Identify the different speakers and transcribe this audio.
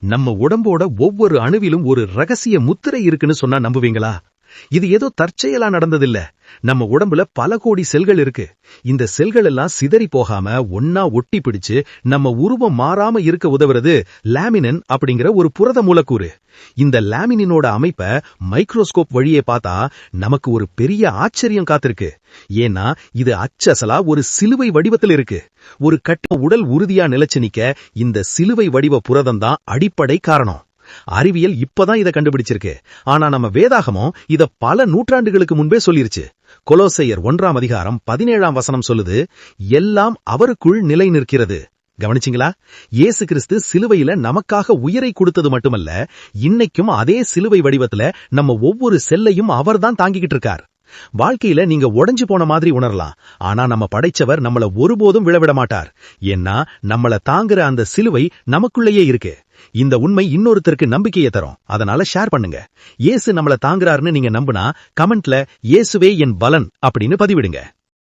Speaker 1: நம்ம உடம்போட ஒவ்வொரு அணுவிலும் ஒரு ரகசிய முத்திரை இருக்குன்னு சொன்னா நம்புவீங்களா? இது ஏதோ தற்செயலா நடந்ததில்ல. நம்ம உடம்புல பல கோடி செல்கள் இருக்கு. இந்த செல்கள் எல்லாம் சிதறி போகாம ஒன்னா ஒட்டி பிடிச்சு நம்ம உருவம் மாறாம இருக்க உதவுறது லாமினின் அப்படிங்கிற ஒரு புரத மூலக்கூறு. இந்த லாமினினோட அமைப்பை மைக்ரோஸ்கோப் வழியே பார்த்தா நமக்கு ஒரு பெரிய ஆச்சரியம் காத்திருக்கு. ஏன்னா இது அச்சசலா ஒரு சிலுவை வடிவத்தில் இருக்கு. ஒரு கட்ட உடல் உறுதியா நிலைச்சு நிக்க இந்த சிலுவை வடிவ புரதம் தான் அடிப்படை காரணம். அறிவியல் இப்பதான் இதை கண்டுபிடிச்சிருக்கு. ஆனா நம்ம வேதாகமம் இத பல நூற்றாண்டுகளுக்கு முன்பே சொல்லிருச்சு. கொலோசையர் 1:17 சொல்லுது, எல்லாம் அவருக்குள் நிலை நிற்கிறது. கவனிச்சிங்களா? இயேசு கிறிஸ்து சிலுவையில நமக்காக உயிரை கொடுத்தது மட்டுமல்ல, இன்னைக்கும் அதே சிலுவை வடிவத்துல நம்ம ஒவ்வொரு செல்லையும் அவர்தான் தாங்கிக்கிட்டு இருக்கார். வாழ்க்கையில நீங்க உடைஞ்சு போன மாதிரி உணரலாம். ஆனா நம்ம படைச்சவர் நம்மள ஒருபோதும் விழவிட மாட்டார். ஏன்னா நம்மள தாங்குற அந்த சிலுவை நமக்குள்ளேயே இருக்கு. இந்த உண்மை இன்னொருத்தருக்கு நம்பிக்கையை தரும். அதனால ஷேர் பண்ணுங்க. இயேசு நம்மள தாங்குறாருன்னு நீங்க நம்புனா கமெண்ட்ல இயேசுவே என் பலன் அப்படின்னு பதிவிடுங்க.